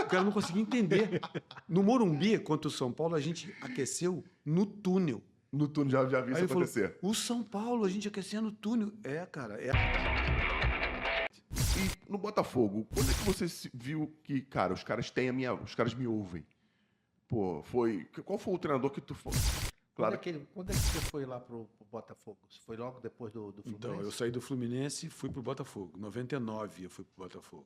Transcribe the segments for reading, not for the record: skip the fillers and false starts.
O cara não conseguia entender. No Morumbi, contra o São Paulo, a gente aqueceu no túnel. No túnel já vi isso acontecer. Falou, o São Paulo, a gente aquecia no túnel. Cara, E no Botafogo, quando é que você viu que, cara, os caras me ouvem? Pô, qual foi o treinador que tu foi? Claro. Quando é que você foi lá pro Botafogo? Você foi logo depois do Fluminense? Então, eu saí do Fluminense e fui pro Botafogo. Em 99 eu fui pro Botafogo.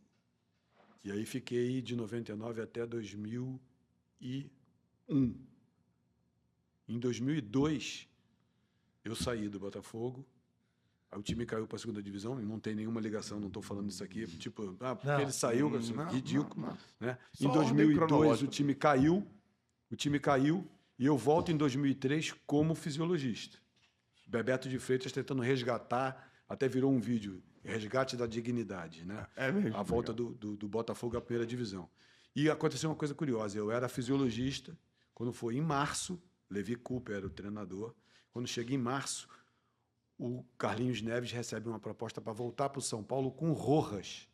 E aí fiquei de 99 até 2001. Em 2002, eu saí do Botafogo. Aí o time caiu para a segunda divisão, e não tem nenhuma ligação, não estou falando isso aqui, tipo, porque ele saiu, ridículo. Não. Né? Só Em 2002, o time caiu, e eu volto em 2003 como fisiologista. Bebeto de Freitas tentando resgatar, até virou um vídeo, resgate da dignidade, né? É mesmo. A volta do Botafogo à primeira divisão. E aconteceu uma coisa curiosa, eu era fisiologista, quando foi em março, Levi Cooper era o treinador, quando cheguei em março, o Carlinhos Neves recebe uma proposta para voltar para o São Paulo com o Rojas,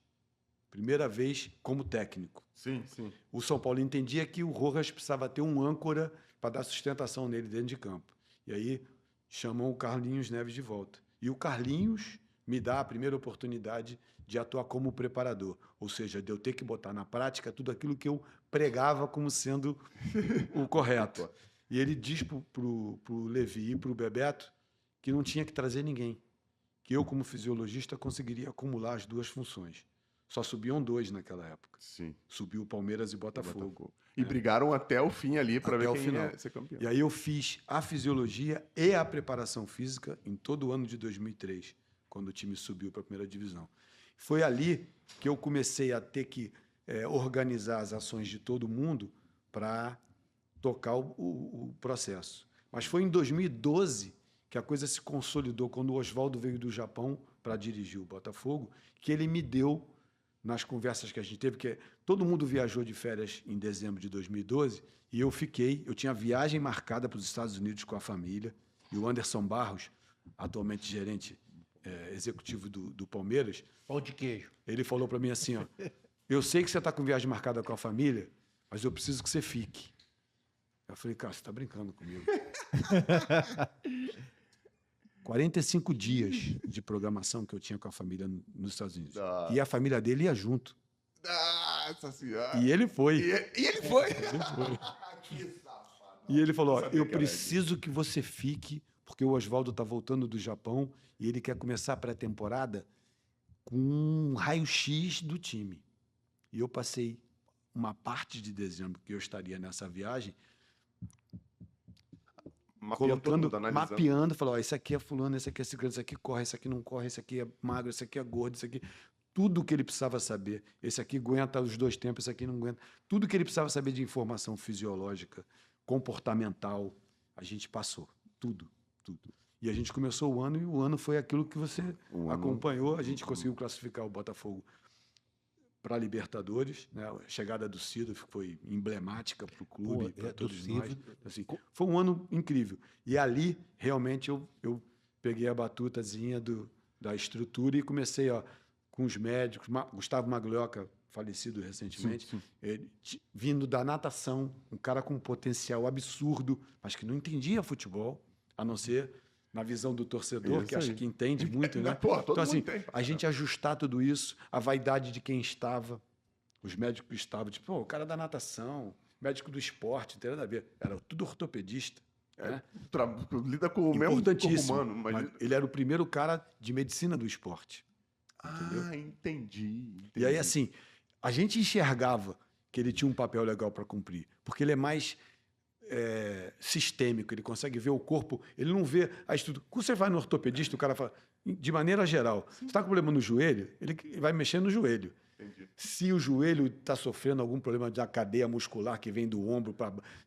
primeira vez como técnico. Sim. O São Paulo entendia que o Rojas precisava ter um âncora para dar sustentação nele dentro de campo. E aí chamam o Carlinhos Neves de volta. E o Carlinhos me dá a primeira oportunidade de atuar como preparador, ou seja, de eu ter que botar na prática tudo aquilo que eu pregava como sendo o correto. E ele diz para o Levi e para o Bebeto que não tinha que trazer ninguém, que eu, como fisiologista, conseguiria acumular as duas funções. Só subiam dois naquela época. Sim. Subiu o Palmeiras e Botafogo. E brigaram até o fim ali para ver quem ia ser campeão. E aí eu fiz a fisiologia e a preparação física em todo o ano de 2003, quando o time subiu para a primeira divisão. Foi ali que eu comecei a ter que organizar as ações de todo mundo para tocar o processo. Mas foi em 2012 que a coisa se consolidou, quando o Oswaldo veio do Japão para dirigir o Botafogo, que ele me deu, nas conversas que a gente teve, que todo mundo viajou de férias em dezembro de 2012, e eu tinha viagem marcada para os Estados Unidos com a família, e o Anderson Barros, atualmente gerente executivo do Palmeiras... Pão de queijo. Ele falou para mim assim, ó, eu sei que você está com viagem marcada com a família, mas eu preciso que você fique. Eu falei, cara, você está brincando comigo. 45 dias de programação que eu tinha com a família nos Estados Unidos. E a família dele ia junto. Nossa Senhora. E ele foi. E ele foi. Que safado. E ele falou, eu preciso que você fique, porque o Oswaldo está voltando do Japão e ele quer começar a pré-temporada com um raio-x do time. E eu passei uma parte de dezembro que eu estaria nessa viagem mapeando, falou, esse aqui é fulano, esse aqui é ciclano, esse aqui corre, esse aqui não corre, esse aqui é magro, esse aqui é gordo, esse aqui... Tudo que ele precisava saber. Esse aqui aguenta os 2 tempos, esse aqui não aguenta. Tudo que ele precisava saber de informação fisiológica, comportamental, a gente passou. Tudo. E a gente começou o ano, e o ano foi aquilo que você acompanhou. A gente conseguiu classificar o Botafogo para a Libertadores, né? A chegada do Cido foi emblemática para o clube, para todos nós. Assim, foi um ano incrível. E ali, realmente, eu peguei a batutazinha da estrutura e comecei, com os médicos. Gustavo Maglioca, falecido recentemente, sim. Ele, vindo da natação, um cara com um potencial absurdo, mas que não entendia futebol, a não ser na visão do torcedor, isso que acha que entende muito, né? Pô, todo então, assim, mundo tem. a gente ajustar tudo isso, a vaidade de quem estava, os médicos que estavam, tipo, o cara da natação, médico do esporte, não tem nada a ver. Era tudo ortopedista. Né? Lida com o mesmo corpo humano. Mas ele era o primeiro cara de medicina do esporte. Entendeu? Entendi. E aí, assim, a gente enxergava que ele tinha um papel legal para cumprir, porque ele é mais sistêmico, ele consegue ver o corpo, ele não vê a estrutura. Quando você vai no ortopedista, o cara fala, de maneira geral, você está com problema no joelho, ele vai mexer no joelho. Entendi. Se o joelho está sofrendo algum problema da cadeia muscular que vem do ombro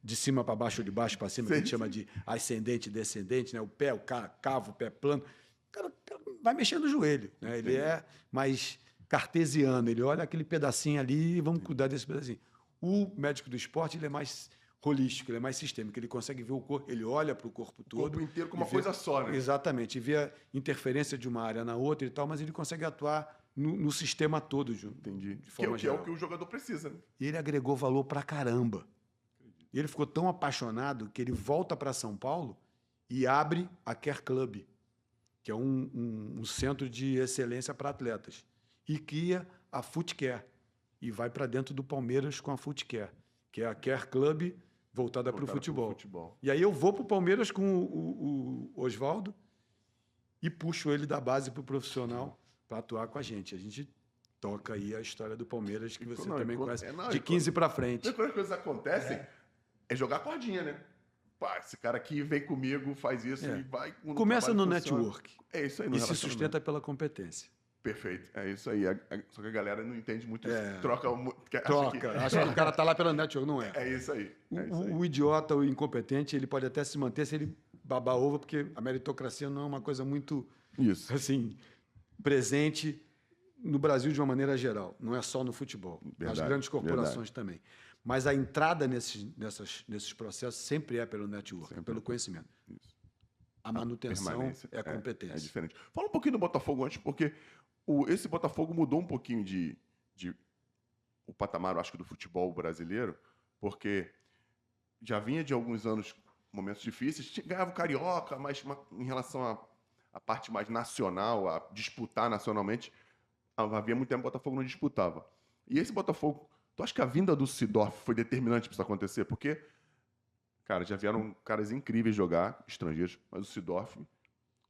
de cima para baixo ou de baixo para cima, que a gente chama de ascendente e descendente, né? O pé, o cavo, o pé plano, o cara vai mexer no joelho. Né? Ele é mais cartesiano, ele olha aquele pedacinho ali e vamos cuidar desse pedacinho. O médico do esporte ele é mais holístico, ele é mais sistêmico, ele consegue ver o corpo, ele olha para o corpo todo. O corpo inteiro como uma coisa só, né? Exatamente, e vê a interferência de uma área na outra e tal, mas ele consegue atuar no sistema todo, Entendi. de forma Que é geral. o que o jogador precisa, né? E ele agregou valor pra caramba. E ele ficou tão apaixonado que ele volta para São Paulo e abre a Care Club, que é um centro de excelência para atletas. E cria a Footcare. E vai para dentro do Palmeiras com a Footcare, que é a Care Club voltada para o futebol. E aí eu vou para o Palmeiras com o Oswaldo e puxo ele da base para o profissional para atuar com a gente. A gente toca aí a história do Palmeiras, que você também conhece, de 15 para frente. Quando as coisas acontecem, é jogar cordinha, né? Pá, esse cara aqui vem comigo, faz isso e vai... Começa no network. É isso aí. E se sustenta pela competência. Perfeito, é isso aí. Só que a galera não entende muito isso. Acha que o cara tá lá pela network, não é. É isso aí. O idiota, o incompetente, ele pode até se manter se ele babar ovo, porque a meritocracia não é uma coisa muito assim, presente no Brasil de uma maneira geral. Não é só no futebol. As grandes corporações também. Mas a entrada nesses processos sempre é pelo network, pelo conhecimento. Isso. A manutenção é a competência. É diferente. Fala um pouquinho do Botafogo antes, porque esse Botafogo mudou um pouquinho o patamar, eu acho, do futebol brasileiro, porque já vinha de alguns anos momentos difíceis, ganhava o Carioca, mas em relação à parte mais nacional, a disputar nacionalmente, havia muito tempo que o Botafogo não disputava. E esse Botafogo, tu acha que a vinda do Seedorf foi determinante para isso acontecer? Porque, cara, já vieram caras incríveis jogar, estrangeiros, mas o Seedorf,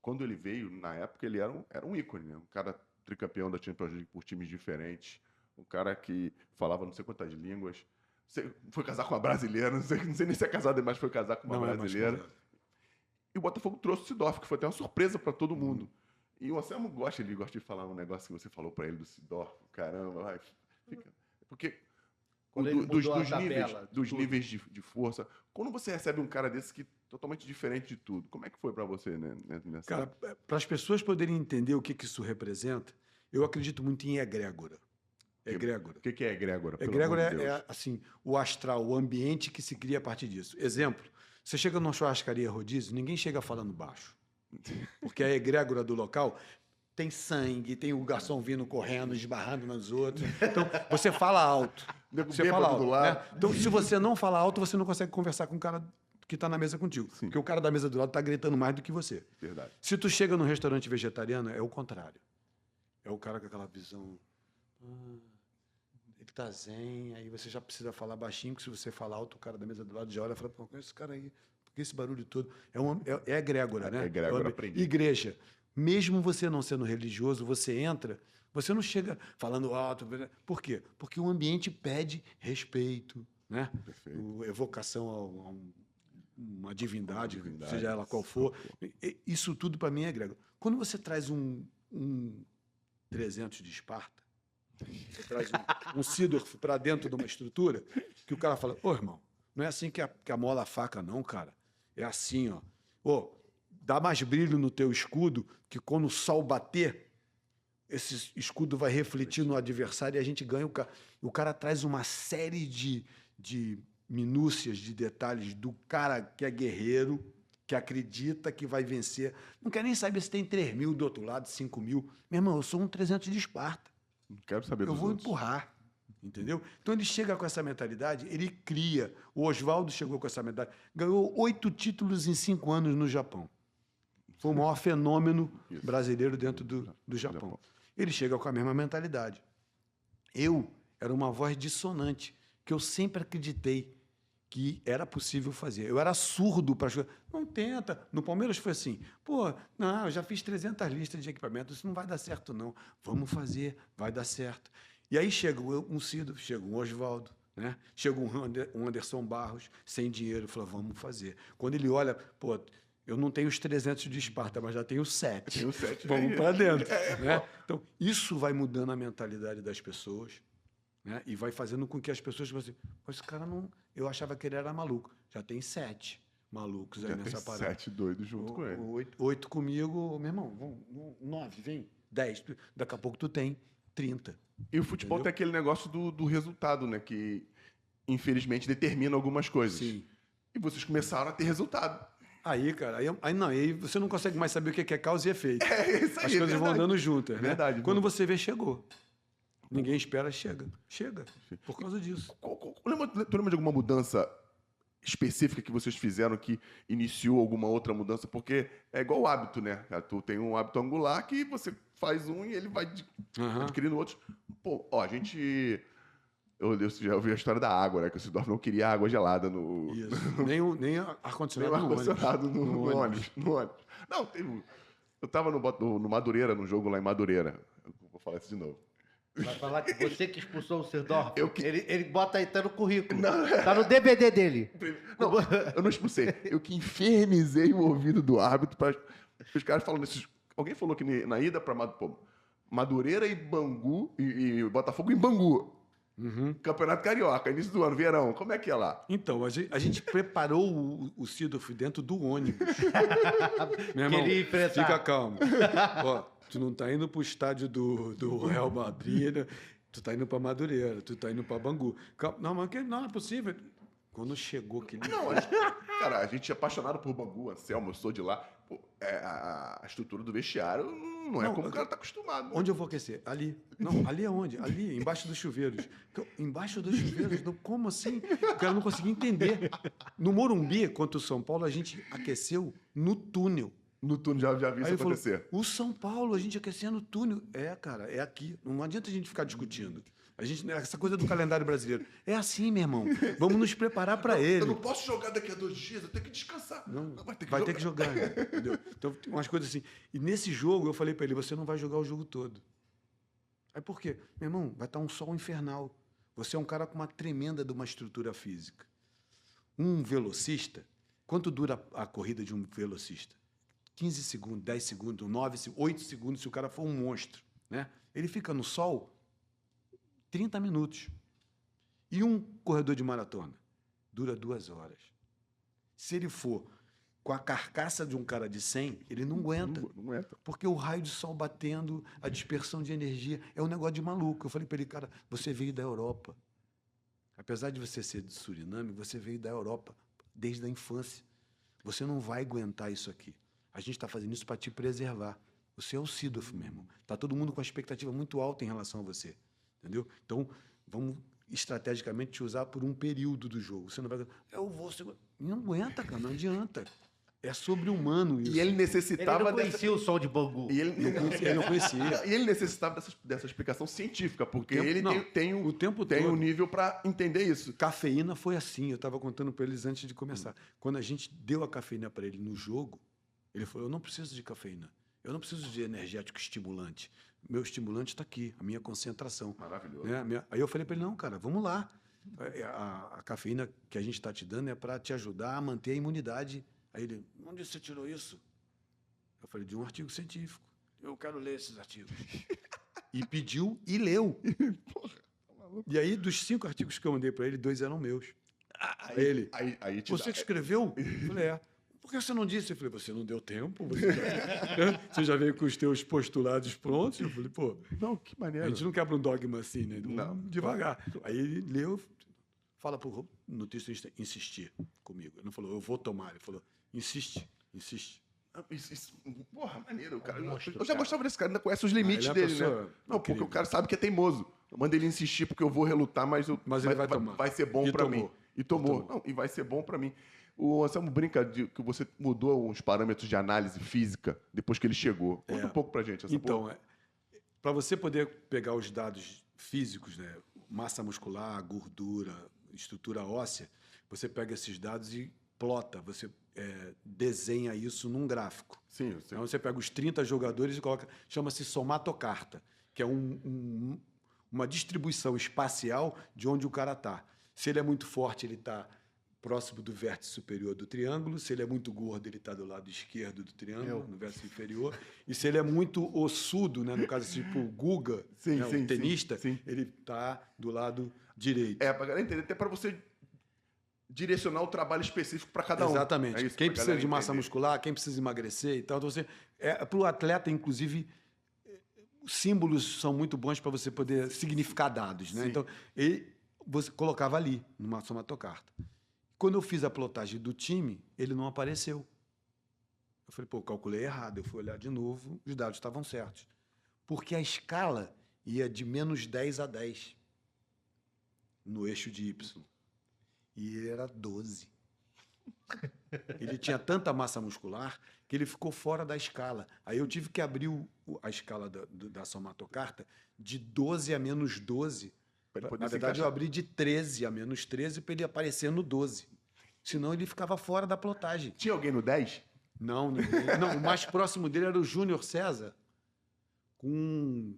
quando ele veio, na época, ele era um ícone, né? Um cara tricampeão da Champions League por times diferentes, um cara que falava não sei quantas línguas, foi casar com uma brasileira, não sei nem se é casado, mas foi casar com uma brasileira. E o Botafogo trouxe o Seedorf, que foi até uma surpresa para todo mundo. E o Anselmo gosta de falar um negócio que você falou para ele do Seedorf, caramba, porque dos níveis de força, quando você recebe um cara desse que totalmente diferente de tudo, como é que foi para você, né? Cara, para as pessoas poderem entender o que isso representa, eu acredito muito em egrégora. Egrégora. O que é egrégora? Egrégora é assim, o astral, o ambiente que se cria a partir disso. Exemplo, você chega numa churrascaria rodízio, ninguém chega falando baixo. Porque a egrégora do local tem sangue, tem o garçom vindo correndo, esbarrando nos outros. Então, você fala alto. Você fala alto, né? Então, se você não fala alto, você não consegue conversar com o cara que está na mesa contigo. Sim. Porque o cara da mesa do lado está gritando mais do que você. Verdade. Se tu chega num restaurante vegetariano, é o contrário. É o cara com aquela visão... ele tá zen, aí você já precisa falar baixinho, porque se você falar alto, o cara da mesa do lado já olha e fala, pô, esse cara aí, por que esse barulho todo? É egrégora, né? Egrégora, aprendi. Igreja. Mesmo você não sendo religioso, você entra, você não chega falando alto. Por quê? Porque o ambiente pede respeito, né? Evocação a uma divindade, seja ela qual for. Isso tudo, para mim, é egrégora. Quando você traz um 300 de Esparta, você traz um Seedorf para dentro de uma estrutura, que o cara fala, ô, irmão, não é assim que amola a faca, não, cara. É assim, ó. Ô, dá mais brilho no teu escudo, que quando o sol bater, esse escudo vai refletir no adversário e a gente ganha o cara. O cara traz uma série de minúcias, de detalhes do cara que é guerreiro, que acredita que vai vencer. Não quer nem saber se tem 3 mil do outro lado, 5 mil. Meu irmão, eu sou um 300 de Esparta. Não quero saber dos outros. Eu vou empurrar. Entendeu? Então ele chega com essa mentalidade, ele cria. O Oswaldo chegou com essa mentalidade. Ganhou 8 títulos em 5 anos no Japão. Foi o maior fenômeno brasileiro dentro do Japão. Ele chega com a mesma mentalidade. Eu era uma voz dissonante, que eu sempre acreditei que era possível fazer. Eu era surdo para as coisas. Não tenta. No Palmeiras foi assim. Pô, não, eu já fiz 300 listas de equipamento, isso não vai dar certo, não. Vamos fazer, vai dar certo. E aí chega um Seedorf, chega um Oswaldo, né? Chega um Anderson Barros, sem dinheiro, fala, vamos fazer. Quando ele olha, pô, eu não tenho os 300 de Esparta, mas já tenho 7. Tenho 7. Vamos para dentro. Né? Então, isso vai mudando a mentalidade das pessoas, né? E vai fazendo com que as pessoas assim, pô, esse cara não... Eu achava que ele era maluco. Já tem 7 malucos aí nessa parada. 7 doidos junto com ele. 8 comigo, meu irmão, 9, vem, 10. Daqui a pouco tu tem 30. E o futebol tem aquele negócio do resultado, né? Que, infelizmente, determina algumas coisas. Sim. E vocês começaram a ter resultado. Aí, cara, aí você não consegue mais saber o que é causa e efeito. É isso aí, As coisas vão dando juntas, né? Verdade. Quando você vê, chegou. Ninguém espera, chega. Chega. Por causa disso. Tu lembra de alguma mudança específica que vocês fizeram que iniciou alguma outra mudança? Porque é igual o hábito, né? Tu tem um hábito angular que você faz um e ele vai adquirindo outros. Pô, ó, a gente... Eu já ouvi a história da água, né? Que o Sidorf não queria água gelada no... Isso. Nem ar-condicionado Nem ar-condicionado no ônibus. Não, teve... Eu tava no Madureira, num jogo lá em Madureira. Eu vou falar isso de novo. Vai falar que você que expulsou o Sidorf. Eu que- Ele bota aí, tá no currículo. Não. Tá no DVD dele. Não, eu não expulsei. Eu que infernizei o ouvido do árbitro para os caras falando isso. Alguém falou que na ida para Madureira e Bangu e Botafogo em Bangu. Campeonato Carioca, início do ano, verão. Como é que é lá? Então, a gente preparou o Sidorf dentro do ônibus. Meu irmão, Queria enfrentar. fica calmo. Ó, tu não tá indo pro estádio do Real Madrid, né? Tu tá indo pra Madureira, tu tá indo pra Bangu. Não, mas não é possível. Quando chegou aquele... Não, cara, a gente é apaixonado por Bangu, Anselmo, eu sou de lá. Pô, a estrutura do vestiário não é como o cara tá acostumado. Onde eu vou aquecer? Ali. Não, ali é onde? Ali, embaixo dos chuveiros. Embaixo dos chuveiros? Não, como assim? O cara não conseguia entender. No Morumbi, contra o São Paulo, a gente aqueceu no túnel. No túnel já vi Aí isso ele falou, acontecer. o São Paulo, a gente aquecendo no túnel. É, cara, é aqui. Não adianta a gente ficar discutindo. Essa coisa do calendário brasileiro. É assim, meu irmão. Vamos nos preparar para ele. Eu não posso jogar daqui a 2 dias, eu tenho que descansar. Não, Vai ter que jogar. Entendeu? Então, tem umas coisas assim. E nesse jogo, eu falei para ele, você não vai jogar o jogo todo. Aí por quê? Meu irmão, vai estar um sol infernal. Você é um cara com uma tremenda de uma estrutura física. Um velocista, quanto dura a corrida de um velocista? 15 segundos, 10 segundos, 9, 8 segundos, se o cara for um monstro, né? Ele fica no sol 30 minutos. E um corredor de maratona dura 2 horas. Se ele for com a carcaça de um cara de 100, ele não aguenta. Não aguenta. Porque o raio de sol batendo, a dispersão de energia, é um negócio de maluco. Eu falei para ele, cara, você veio da Europa. Apesar de você ser de Suriname, você veio da Europa desde a infância. Você não vai aguentar isso aqui. A gente está fazendo isso para te preservar. Você é o Sidorf, meu irmão. Está todo mundo com uma expectativa muito alta em relação a você. Entendeu? Então, vamos estrategicamente te usar por um período do jogo. Você não vai... Eu vou... Não aguenta, cara. Não adianta. É sobre-humano isso. E ele necessitava... Ele não conhecia o sol de Bangu. E ele não conhecia. E ele necessitava dessa explicação científica, porque ele tem o tempo tem todo. um nível para entender isso. Cafeína foi assim. Eu estava contando para eles antes de começar. Quando a gente deu a cafeína para ele no jogo, ele falou, eu não preciso de cafeína. Eu não preciso de energético estimulante. Meu estimulante está aqui, a minha concentração. Maravilhoso. Né? Aí eu falei para ele, não, cara, vamos lá. A cafeína que a gente está te dando é para te ajudar a manter a imunidade. Aí ele, onde você tirou isso? Eu falei, de um artigo científico. Eu quero ler esses artigos. E pediu e leu. Porra, tá maluco. E aí, dos 5 artigos que eu mandei para ele, 2 eram meus. Aí ele, Aí você que escreveu? Eu falei, é. Por que você não disse? Eu falei, você não deu tempo? Você já veio com os teus postulados prontos? Eu falei, pô, Não, que maneiro. a gente não quebra um dogma assim, né? Não. Devagar. Aí ele leu, fala pro nutricionista insistir comigo. Ele não falou, eu vou tomar. Ele falou, insiste. Porra, maneiro, cara. Monstro, Eu já cara. gostava desse cara, ainda conhece os limites ele é uma dele, pessoa né? Não, porque incrível. o cara sabe que é teimoso. Eu mando ele insistir porque eu vou relutar, mas Ele vai tomar. Vai ser bom E pra tomou. mim. E tomou. Não, e vai ser bom pra mim. O Anselmo brinca de que você mudou uns parâmetros de análise física depois que ele chegou. Conta um pouco pra gente. Então, para você poder pegar os dados físicos, né, massa muscular, gordura, estrutura óssea, você pega esses dados e plota, você desenha isso num gráfico. Sim, eu sei. Então você pega os 30 jogadores e coloca, chama-se somatocarta, que é uma distribuição espacial de onde o cara está. Se ele é muito forte, ele está próximo do vértice superior do triângulo. Se ele é muito gordo, ele está do lado esquerdo do triângulo, no vértice inferior. E se ele é muito ossudo, né, no caso tipo o Guga, Sim, né, sim, o tenista, sim. ele está do lado direito. Pra galera entender, até pra você direcionar o trabalho específico para cada um. Exatamente. É isso, Quem pra precisa galera de massa entender. muscular, quem precisa emagrecer e tal. Então para o atleta, inclusive, os símbolos são muito bons para você poder significar dados, né? Sim. Então, você colocava ali, numa somatocarta. Quando eu fiz a plotagem do time, ele não apareceu. Eu falei, pô, eu calculei errado. Eu fui olhar de novo, os dados estavam certos. Porque a escala ia de menos 10 a 10 no eixo de Y. E ele era 12. Ele tinha tanta massa muscular que ele ficou fora da escala. Aí eu tive que abrir a escala da somatocarta de 12 a menos 12. Na verdade, eu abri de 13 a menos 13 para ele aparecer no 12. Senão ele ficava fora da plotagem. Tinha alguém no 10? Não, não, o mais próximo dele era o Júnior César, com,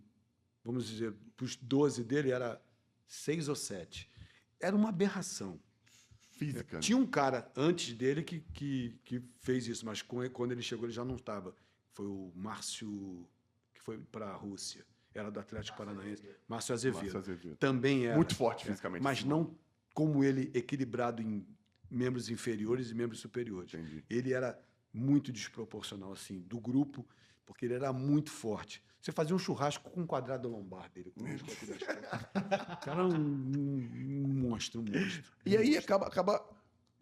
vamos dizer, os 12 dele era 6 ou 7. Era uma aberração. Física. Tinha um cara antes dele que fez isso, mas quando ele chegou ele já não estava. Foi o Márcio, que foi para a Rússia. Era do Atlético Paranaense. Márcio Azevedo. Também era. Muito forte fisicamente. Mas não como ele, equilibrado em membros inferiores e membros superiores. Entendi. Ele era muito desproporcional, assim, do grupo, porque ele era muito forte. Você fazia um churrasco com um quadrado lombar dele. Com os aqui das costas. O cara é um monstro, E aí acaba...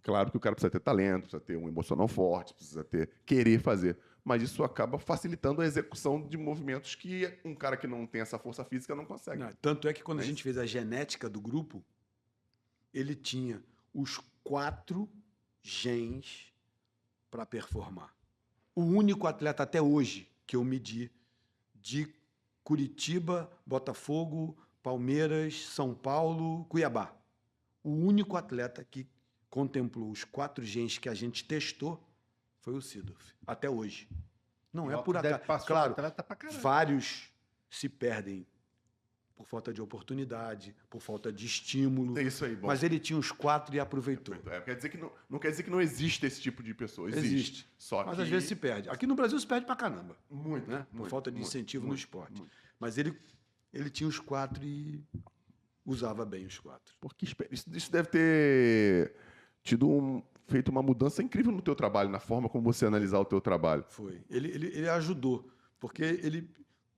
Claro que o cara precisa ter talento, precisa ter um emocional forte, precisa querer fazer. Mas isso acaba facilitando a execução de movimentos que um cara que não tem essa força física não consegue. Não, tanto é que quando a gente fez a genética do grupo, ele tinha os 4 genes para performar. O único atleta até hoje que eu medi de Curitiba, Botafogo, Palmeiras, São Paulo, Cuiabá. O único atleta que contemplou os 4 genes que a gente testou foi o Seedorf, até hoje. Não é por acaso. Claro, vários se perdem por falta de oportunidade, por falta de estímulo. É isso aí, bom. Mas ele tinha os 4 e aproveitou. Quer dizer que não quer dizer que não existe esse tipo de pessoa. Existe. Mas às vezes se perde. Aqui no Brasil se perde pra caramba. Muito, né? Por falta de incentivo no esporte. Muito. Mas ele tinha os 4 e usava bem os 4. Porque isso deve ter feito uma mudança incrível no teu trabalho, na forma como você analisar o teu trabalho. Foi. Ele ajudou, porque ele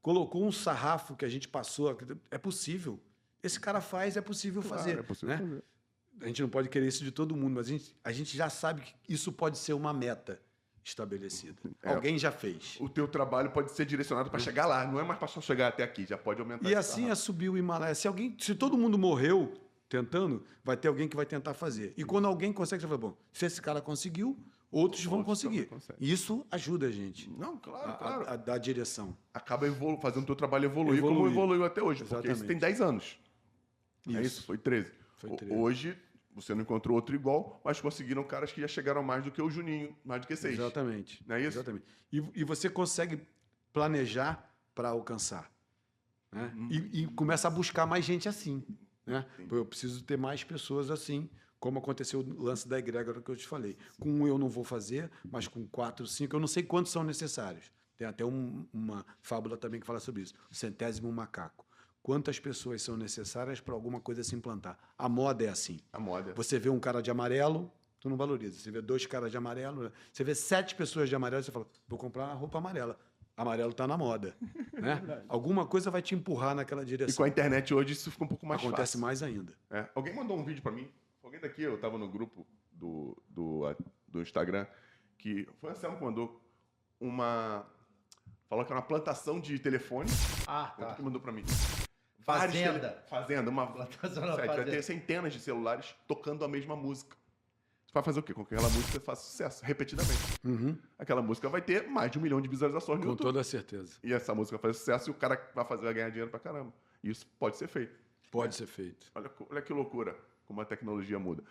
colocou um sarrafo que a gente passou. É possível. Esse cara faz, é possível fazer. É possível né? fazer. A gente não pode querer isso de todo mundo, mas a gente já sabe que isso pode ser uma meta estabelecida. Alguém já fez. O teu trabalho pode ser direcionado para chegar lá. Não é mais para só chegar até aqui, já pode aumentar. E assim é subir o Himalaia. Se todo mundo morreu tentando, vai ter alguém que vai tentar fazer. E quando alguém consegue, você fala, bom, se esse cara conseguiu, outros vão conseguir. Isso ajuda a gente. Não, claro. A dar direção. Acaba fazendo o teu trabalho evoluir como evoluiu até hoje. Exatamente. Porque isso tem 10 anos. Isso. Foi 13. Hoje, você não encontrou outro igual, mas conseguiram caras que já chegaram mais do que o Juninho, mais do que 6. Exatamente. Não é isso? Exatamente. E você consegue planejar para alcançar. Né? E começa a buscar mais gente assim. Né? Eu preciso ter mais pessoas assim, como aconteceu o lance da egrégora que eu te falei. Com 1 eu não vou fazer, mas com 4, 5, eu não sei quantos são necessários. Tem até uma fábula também que fala sobre isso. O 100º macaco. Quantas pessoas são necessárias para alguma coisa se implantar? A moda é assim. A moda. Você vê um cara de amarelo, tu não valoriza. Você vê 2 caras de amarelo, você vê 7 pessoas de amarelo, você fala, vou comprar uma roupa amarela. Amarelo está na moda. Né? Alguma coisa vai te empurrar naquela direção. E com a internet hoje isso fica um pouco mais Acontece fácil. mais ainda. Alguém mandou um vídeo para mim. Alguém daqui, eu estava no grupo do Instagram, que foi a Selma que mandou falou que era uma plantação de telefone. Tá. Que mandou para mim. Fazenda. Vai ter centenas de celulares tocando a mesma música. Você vai fazer o quê? Com que aquela música faça sucesso, repetidamente. Aquela música vai ter mais de 1 milhão de visualizações no YouTube. Com toda certeza. E essa música vai fazer sucesso e o cara vai ganhar dinheiro pra caramba. E isso pode ser feito. Pode ser feito. Olha que loucura como a tecnologia muda.